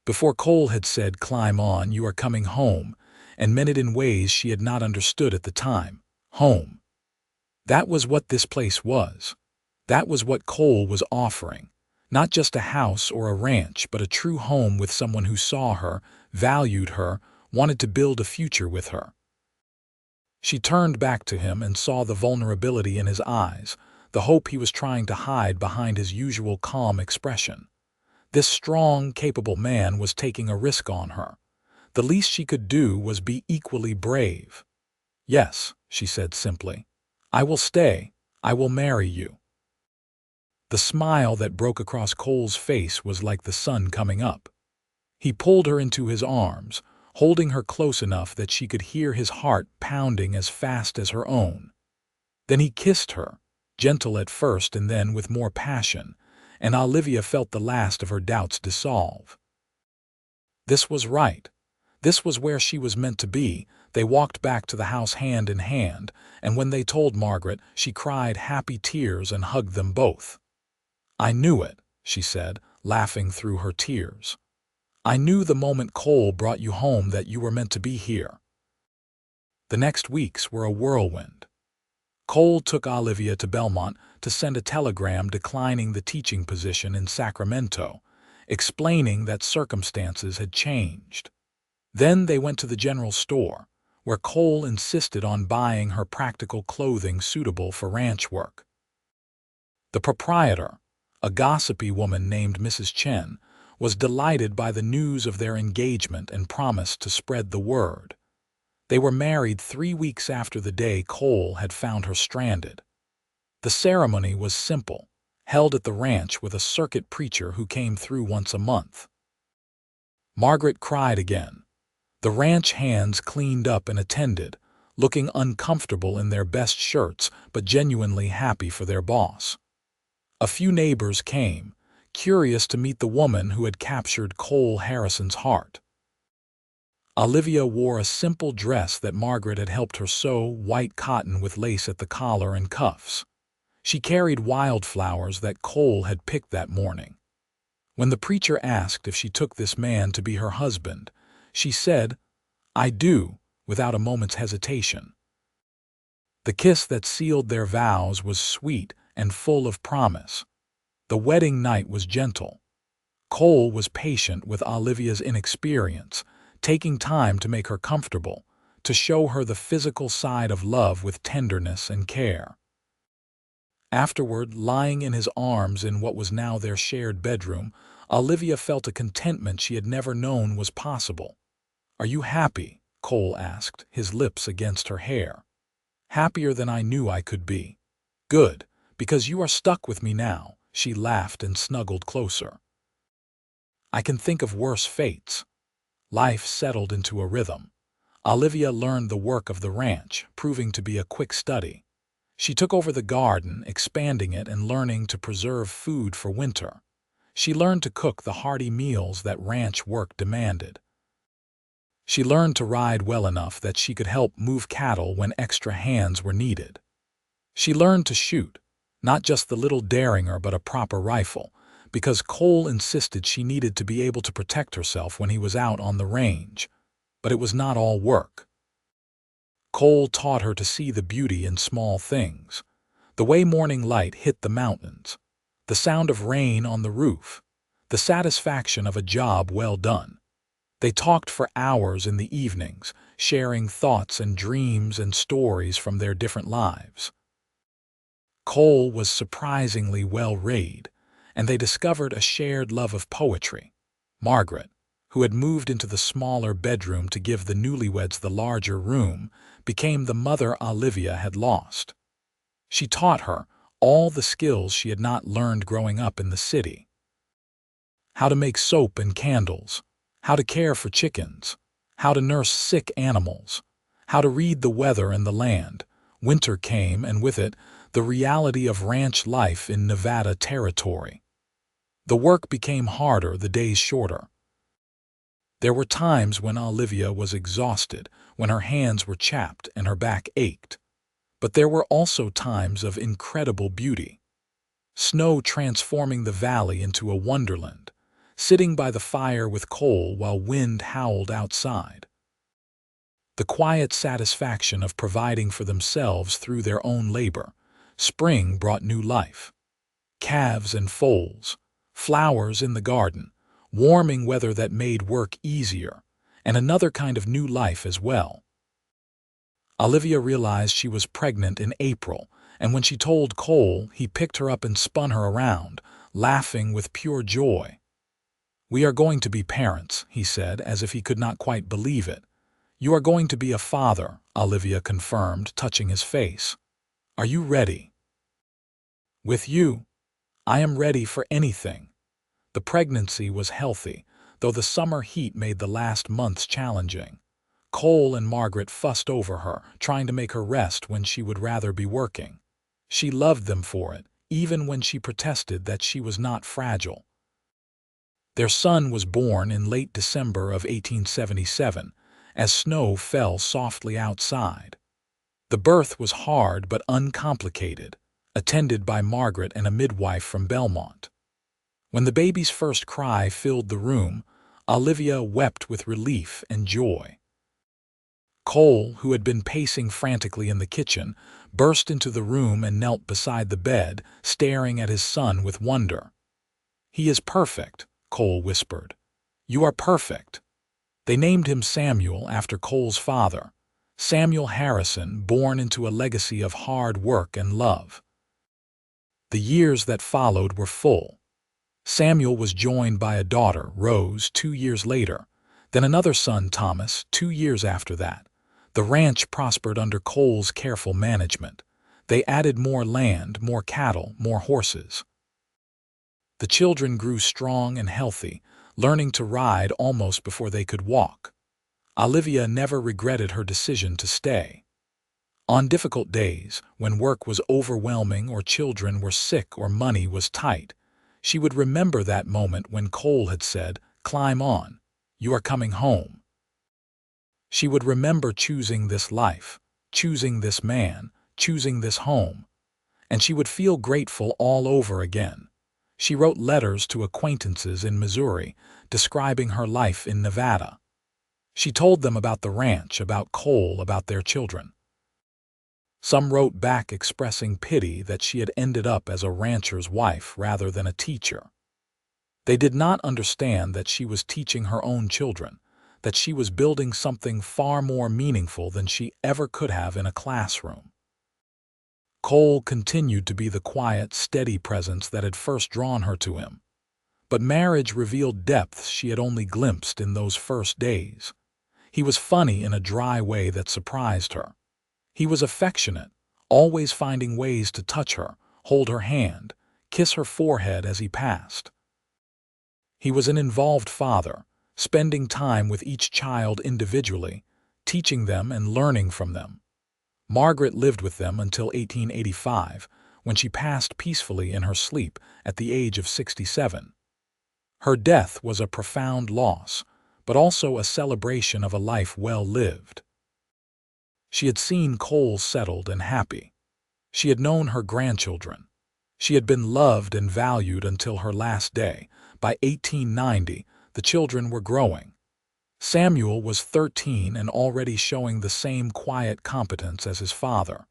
Speaker 1: Before Cole had said, "Climb on, you are coming home," and meant it in ways she had not understood at the time. Home. That was what this place was. That was what Cole was offering. Not just a house or a ranch, but a true home with someone who saw her, valued her, wanted to build a future with her. She turned back to him and saw the vulnerability in his eyes, the hope he was trying to hide behind his usual calm expression. This strong, capable man was taking a risk on her. The least she could do was be equally brave. "Yes," she said simply. "I will stay. I will marry you." The smile that broke across Cole's face was like the sun coming up. He pulled her into his arms, holding her close enough that she could hear his heart pounding as fast as her own. Then he kissed her, gentle at first and then with more passion, and Olivia felt the last of her doubts dissolve. This was right. This was where she was meant to be. They walked back to the house hand in hand, and when they told Margaret, she cried happy tears and hugged them both. "I knew it," she said, laughing through her tears. "I knew the moment Cole brought you home that you were meant to be here." The next weeks were a whirlwind. Cole took Olivia to Belmont to send a telegram declining the teaching position in Sacramento, explaining that circumstances had changed. Then they went to the general store, where Cole insisted on buying her practical clothing suitable for ranch work. The proprietor, a gossipy woman named Mrs. Chen, was delighted by the news of their engagement and promised to spread the word. They were married 3 weeks after the day Cole had found her stranded. The ceremony was simple, held at the ranch with a circuit preacher who came through once a month. Margaret cried again. The ranch hands cleaned up and attended, looking uncomfortable in their best shirts but genuinely happy for their boss. A few neighbors came, curious to meet the woman who had captured Cole Harrison's heart. Olivia wore a simple dress that Margaret had helped her sew, white cotton with lace at the collar and cuffs. She carried wildflowers that Cole had picked that morning. When the preacher asked if she took this man to be her husband, she said, "I do," without a moment's hesitation. The kiss that sealed their vows was sweet and full of promise. The wedding night was gentle. Cole was patient with Olivia's inexperience, taking time to make her comfortable, to show her the physical side of love with tenderness and care. Afterward, lying in his arms in what was now their shared bedroom, Olivia felt a contentment she had never known was possible. "Are you happy?" Cole asked, his lips against her hair. "Happier than I knew I could be." "Good, because you are stuck with me now," she laughed and snuggled closer. "I can think of worse fates." Life settled into a rhythm. Olivia learned the work of the ranch, proving to be a quick study. She took over the garden, expanding it and learning to preserve food for winter. She learned to cook the hearty meals that ranch work demanded. She learned to ride well enough that she could help move cattle when extra hands were needed. She learned to shoot, not just the little Derringer but a proper rifle, because Cole insisted she needed to be able to protect herself when he was out on the range. But it was not all work. Cole taught her to see the beauty in small things. The way morning light hit the mountains, the sound of rain on the roof, the satisfaction of a job well done. They talked for hours in the evenings, sharing thoughts and dreams and stories from their different lives. Cole was surprisingly well-read, and they discovered a shared love of poetry. Margaret, who had moved into the smaller bedroom to give the newlyweds the larger room, became the mother Olivia had lost. She taught her all the skills she had not learned growing up in the city. How to make soap and candles, how to care for chickens, how to nurse sick animals, how to read the weather and the land. Winter came, and with it, the reality of ranch life in Nevada territory. The work became harder, the days shorter. There were times when Olivia was exhausted, when her hands were chapped and her back ached. But there were also times of incredible beauty. Snow transforming the valley into a wonderland, sitting by the fire with Cole while wind howled outside. The quiet satisfaction of providing for themselves through their own labor. Spring brought new life. Calves and foals, flowers in the garden, warming weather that made work easier, and another kind of new life as well. Olivia realized she was pregnant in April, and when she told Cole, he picked her up and spun her around, laughing with pure joy. "We are going to be parents," he said, as if he could not quite believe it. "You are going to be a father," Olivia confirmed, touching his face. "Are you ready?" "With you, I am ready for anything." The pregnancy was healthy, though the summer heat made the last months challenging. Cole and Margaret fussed over her, trying to make her rest when she would rather be working. She loved them for it, even when she protested that she was not fragile. Their son was born in late December of 1877, as snow fell softly outside. The birth was hard but uncomplicated, attended by Margaret and a midwife from Belmont. When the baby's first cry filled the room, Olivia wept with relief and joy. Cole, who had been pacing frantically in the kitchen, burst into the room and knelt beside the bed, staring at his son with wonder. "He is perfect," Cole whispered. "You are perfect." They named him Samuel after Cole's father, Samuel Harrison, born into a legacy of hard work and love. The years that followed were full. Samuel was joined by a daughter, Rose, 2 years later, then another son, Thomas, 2 years after that. The ranch prospered under Cole's careful management. They added more land, more cattle, more horses. The children grew strong and healthy, learning to ride almost before they could walk. Olivia never regretted her decision to stay. On difficult days, when work was overwhelming or children were sick or money was tight, she would remember that moment when Cole had said, "Climb on, you are coming home." She would remember choosing this life, choosing this man, choosing this home, and she would feel grateful all over again. She wrote letters to acquaintances in Missouri, describing her life in Nevada. She told them about the ranch, about Cole, about their children. Some wrote back expressing pity that she had ended up as a rancher's wife rather than a teacher. They did not understand that she was teaching her own children, that she was building something far more meaningful than she ever could have in a classroom. Cole continued to be the quiet, steady presence that had first drawn her to him. But marriage revealed depths she had only glimpsed in those first days. He was funny in a dry way that surprised her. He was affectionate, always finding ways to touch her, hold her hand, kiss her forehead as he passed. He was an involved father, spending time with each child individually, teaching them and learning from them. Margaret lived with them until 1885, when she passed peacefully in her sleep at the age of 67. Her death was a profound loss, but also a celebration of a life well lived. She had seen Cole settled and happy. She had known her grandchildren. She had been loved and valued until her last day. By 1890, the children were growing. Samuel was 13 and already showing the same quiet competence as his father.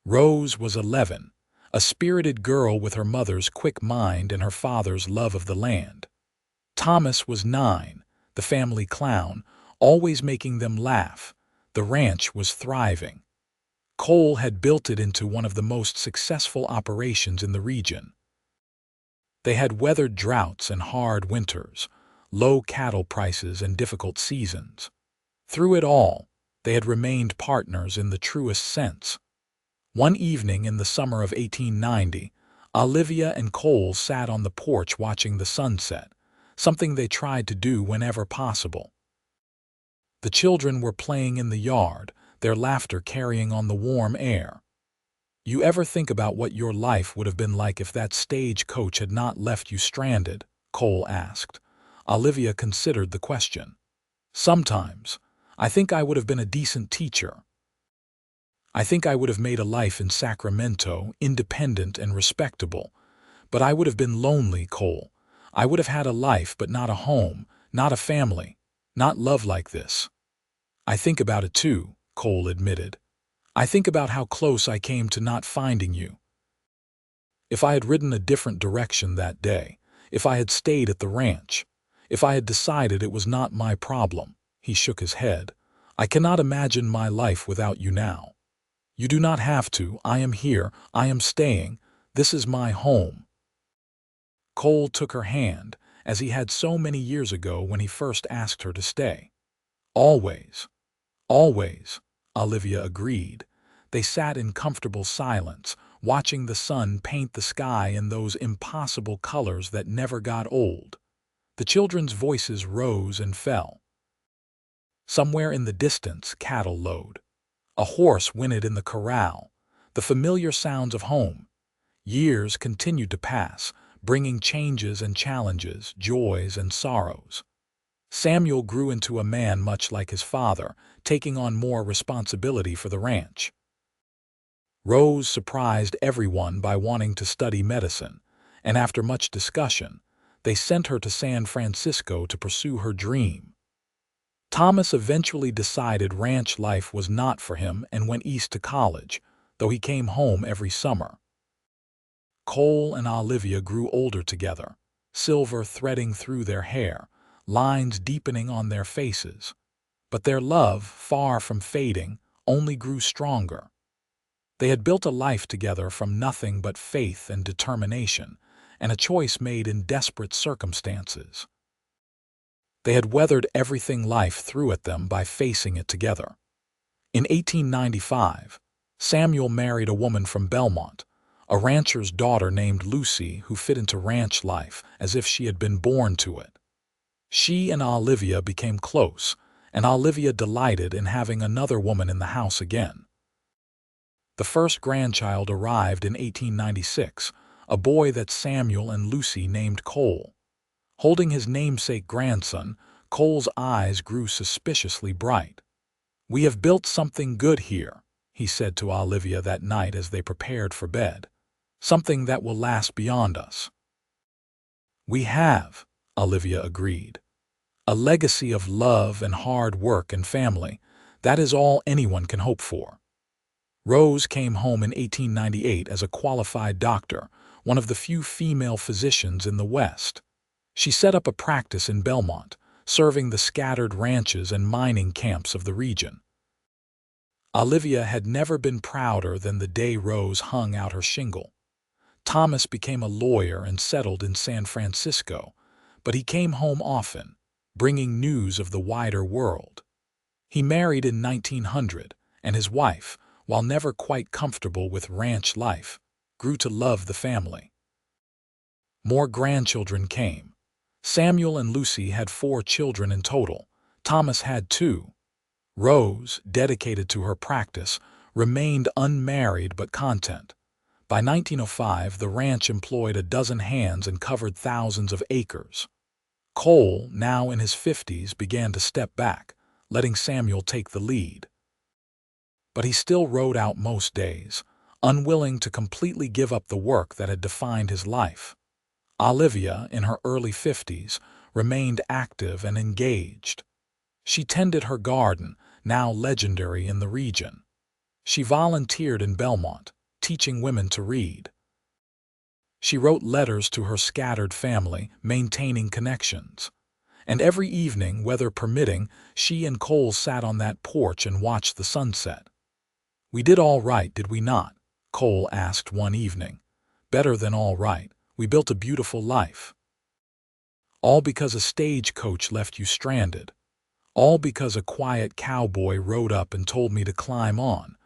Speaker 1: Rose was 11, a spirited girl with her mother's quick mind and her father's love of the land. Thomas was 9, the family clown, always making them laugh. The ranch was thriving. Cole had built it into one of the most successful operations in the region. They had weathered droughts and hard winters, low cattle prices and difficult seasons. Through it all, they had remained partners in the truest sense. One evening in the summer of 1890, Olivia and Cole sat on the porch watching the sunset, something they tried to do whenever possible. The children were playing in the yard, their laughter carrying on the warm air. You ever think about what your life would have been like if that stagecoach had not left you stranded? Cole asked. Olivia considered the question. Sometimes, I think I would have been a decent teacher. I think I would have made a life in Sacramento, independent and respectable. But I would have been lonely, Cole. I would have had a life but not a home, not a family, not love like this. I think about it too, Cole admitted. I think about how close I came to not finding you. If I had ridden a different direction that day, if I had stayed at the ranch, if I had decided it was not my problem, he shook his head, I cannot imagine my life without you now. You do not have to. I am here. I am staying. This is my home. Cole took her hand, as he had so many years ago when he first asked her to stay. Always. Always, Olivia agreed. They sat in comfortable silence, watching the sun paint the sky in those impossible colors that never got old. The children's voices rose and fell. Somewhere in the distance, cattle lowed. A horse whinnied in the corral, the familiar sounds of home. Years continued to pass, bringing changes and challenges, joys and sorrows. Samuel grew into a man much like his father, taking on more responsibility for the ranch. Rose surprised everyone by wanting to study medicine, and after much discussion, they sent her to San Francisco to pursue her dream. Thomas eventually decided ranch life was not for him and went east to college, though he came home every summer. Cole and Olivia grew older together, silver threading through their hair, lines deepening on their faces. But their love, far from fading, only grew stronger. They had built a life together from nothing but faith and determination, and a choice made in desperate circumstances. They had weathered everything life threw at them by facing it together. In 1895, Samuel married a woman from Belmont, a rancher's daughter named Lucy who fit into ranch life as if she had been born to it. She and Olivia became close, and Olivia delighted in having another woman in the house again. The first grandchild arrived in 1896, a boy that Samuel and Lucy named Cole. Holding his namesake grandson, Cole's eyes grew suspiciously bright. "We have built something good here," he said to Olivia that night as they prepared for bed. "Something that will last beyond us." "We have," Olivia agreed. "A legacy of love and hard work and family. That is all anyone can hope for." Rose came home in 1898 as a qualified doctor, one of the few female physicians in the West. She set up a practice in Belmont, serving the scattered ranches and mining camps of the region. Olivia had never been prouder than the day Rose hung out her shingle. Thomas became a lawyer and settled in San Francisco, but he came home often, bringing news of the wider world. He married in 1900, and his wife, while never quite comfortable with ranch life, grew to love the family. More grandchildren came. Samuel and Lucy had 4 children in total. Thomas had 2. Rose, dedicated to her practice, remained unmarried but content. By 1905, the ranch employed a dozen hands and covered thousands of acres. Cole, now in his 50s, began to step back, letting Samuel take the lead. But he still rode out most days, unwilling to completely give up the work that had defined his life. Olivia, in her early 50s, remained active and engaged. She tended her garden, now legendary in the region. She volunteered in Belmont, teaching women to read. She wrote letters to her scattered family, maintaining connections. And every evening, weather permitting, she and Cole sat on that porch and watched the sunset. "We did all right, did we not?" Cole asked one evening. "Better than all right. We built a beautiful life." "All because a stagecoach left you stranded. All because a quiet cowboy rode up and told me to climb on."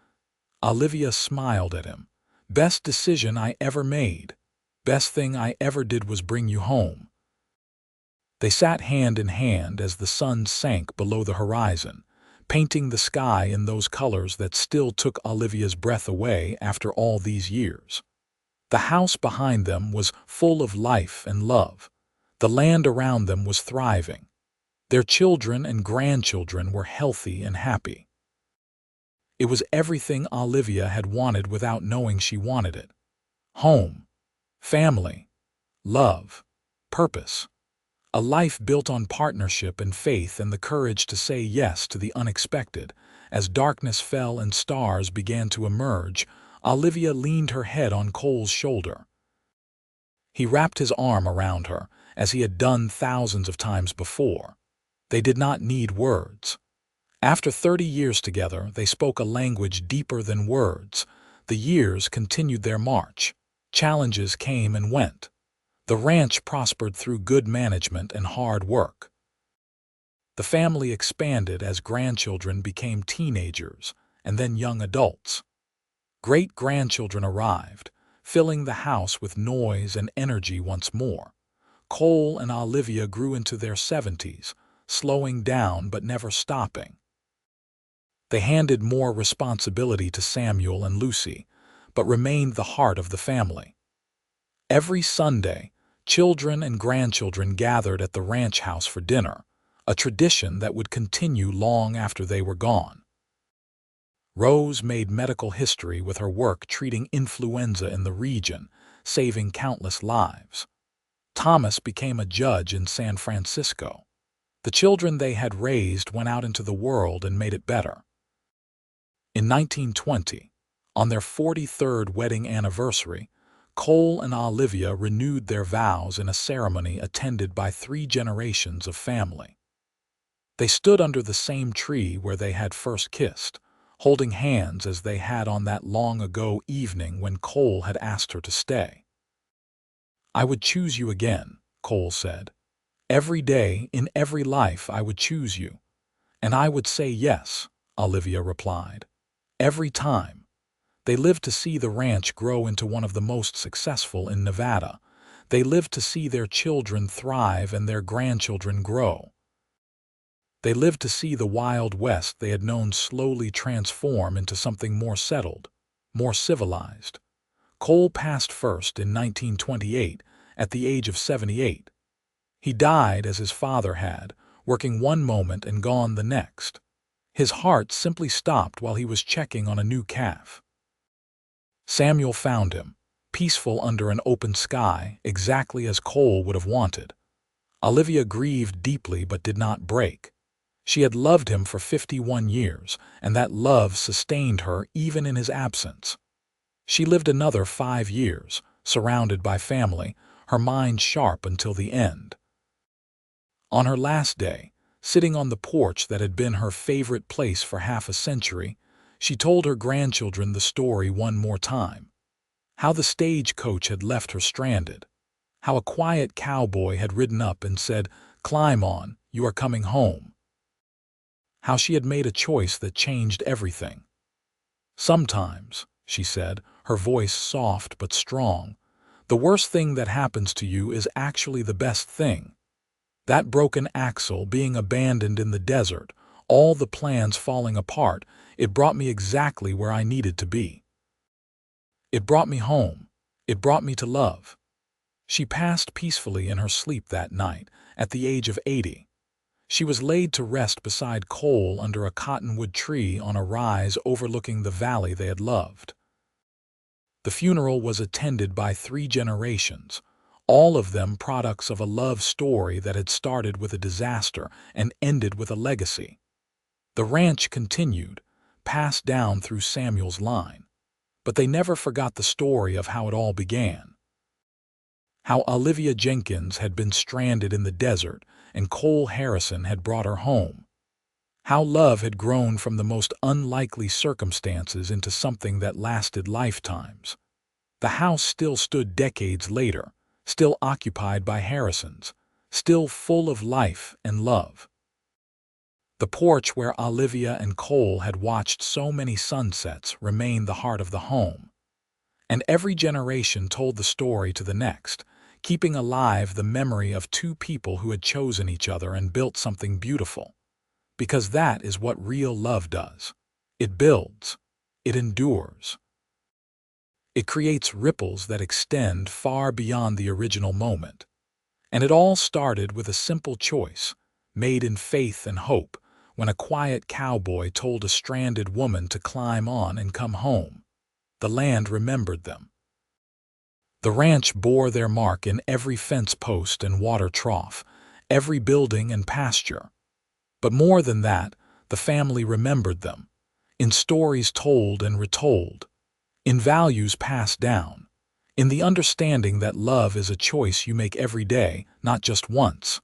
Speaker 1: Olivia smiled at him. "Best decision I ever made. Best thing I ever did was bring you home." They sat hand in hand as the sun sank below the horizon, painting the sky in those colors that still took Olivia's breath away after all these years. The house behind them was full of life and love. The land around them was thriving. Their children and grandchildren were healthy and happy. It was everything Olivia had wanted without knowing she wanted it. Home, family, love, purpose. A life built on partnership and faith and the courage to say yes to the unexpected. As darkness fell and stars began to emerge, Olivia leaned her head on Cole's shoulder. He wrapped his arm around her, as he had done thousands of times before. They did not need words. After 30 years together, they spoke a language deeper than words. The years continued their march. Challenges came and went. The ranch prospered through good management and hard work. The family expanded as grandchildren became teenagers and then young adults. Great-grandchildren arrived, filling the house with noise and energy once more. Cole and Olivia grew into their 70s, slowing down but never stopping. They handed more responsibility to Samuel and Lucy, but remained the heart of the family. Every Sunday, children and grandchildren gathered at the ranch house for dinner, a tradition that would continue long after they were gone. Rose made medical history with her work treating influenza in the region, saving countless lives. Thomas became a judge in San Francisco. The children they had raised went out into the world and made it better. In 1920, on their 43rd wedding anniversary, Cole and Olivia renewed their vows in a ceremony attended by 3 generations of family. They stood under the same tree where they had first kissed, holding hands as they had on that long-ago evening when Cole had asked her to stay. "I would choose you again," Cole said. "Every day, in every life, I would choose you." "And I would say yes," Olivia replied. "Every time." They lived to see the ranch grow into one of the most successful in Nevada. They lived to see their children thrive and their grandchildren grow. They lived to see the Wild West they had known slowly transform into something more settled, more civilized. Cole passed first in 1928 at the age of 78. He died as his father had, working one moment and gone the next. His heart simply stopped while he was checking on a new calf. Samuel found him, peaceful under an open sky, exactly as Cole would have wanted. Olivia grieved deeply but did not break. She had loved him for 51 years, and that love sustained her even in his absence. She lived another 5 years, surrounded by family, her mind sharp until the end. On her last day, sitting on the porch that had been her favorite place for half a century, she told her grandchildren the story one more time. How the stagecoach had left her stranded. How a quiet cowboy had ridden up and said, "Climb on, you are coming home." How she had made a choice that changed everything. "Sometimes," she said, her voice soft but strong, "the worst thing that happens to you is actually the best thing. That broken axle being abandoned in the desert, all the plans falling apart, it brought me exactly where I needed to be. It brought me home. It brought me to love." She passed peacefully in her sleep that night, at the age of 80. She was laid to rest beside Cole under a cottonwood tree on a rise overlooking the valley they had loved. The funeral was attended by 3 generations, all of them products of a love story that had started with a disaster and ended with a legacy. The ranch continued, passed down through Samuel's line, but they never forgot the story of how it all began. How Olivia Jenkins had been stranded in the desert and Cole Harrison had brought her home. How love had grown from the most unlikely circumstances into something that lasted lifetimes. The house still stood decades later, still occupied by Harrisons, still full of life and love. The porch where Olivia and Cole had watched so many sunsets remained the heart of the home. And every generation told the story to the next, keeping alive the memory of 2 people who had chosen each other and built something beautiful. Because that is what real love does. It builds. It endures. It creates ripples that extend far beyond the original moment. And it all started with a simple choice, made in faith and hope, when a quiet cowboy told a stranded woman to climb on and come home. The land remembered them. The ranch bore their mark in every fence post and water trough, every building and pasture. But more than that, the family remembered them, in stories told and retold, in values passed down, in the understanding that love is a choice you make every day, not just once.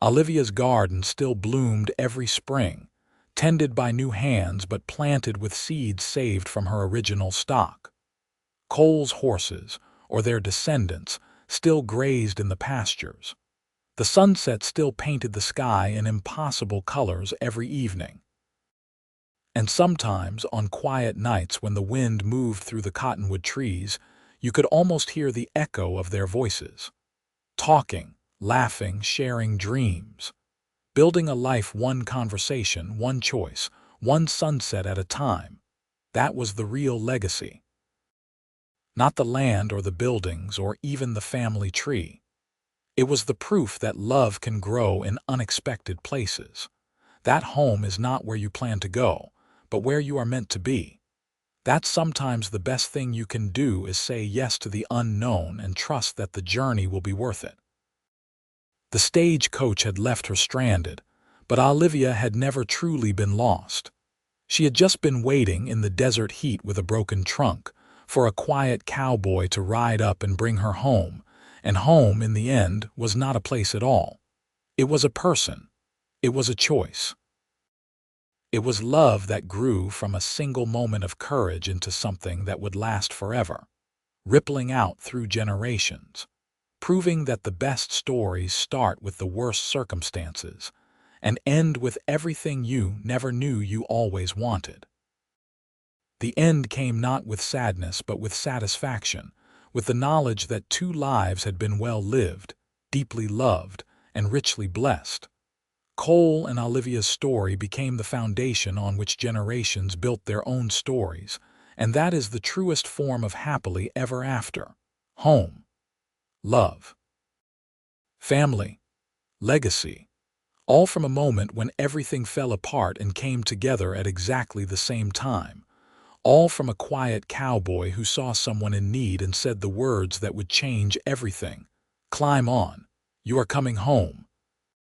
Speaker 1: Olivia's garden still bloomed every spring, tended by new hands but planted with seeds saved from her original stock. Cole's horses, or their descendants, still grazed in the pastures. The sunset still painted the sky in impossible colors every evening. And sometimes, on quiet nights when the wind moved through the cottonwood trees, you could almost hear the echo of their voices. Talking, laughing, sharing dreams. Building a life one conversation, one choice, one sunset at a time. That was the real legacy. Not the land or the buildings or even the family tree. It was the proof that love can grow in unexpected places. That home is not where you plan to go, but where you are meant to be. That sometimes the best thing you can do is say yes to the unknown and trust that the journey will be worth it. The stagecoach had left her stranded, but Olivia had never truly been lost. She had just been waiting in the desert heat with a broken trunk for a quiet cowboy to ride up and bring her home, and home, in the end, was not a place at all. It was a person. It was a choice. It was love that grew from a single moment of courage into something that would last forever, rippling out through generations, proving that the best stories start with the worst circumstances and end with everything you never knew you always wanted. The end came not with sadness but with satisfaction, with the knowledge that 2 lives had been well lived, deeply loved, and richly blessed. Cole and Olivia's story became the foundation on which generations built their own stories, and that is the truest form of happily ever after. Home, love, family, legacy. All from a moment when everything fell apart and came together at exactly the same time. All from a quiet cowboy who saw someone in need and said the words that would change everything. Climb on. You are coming home.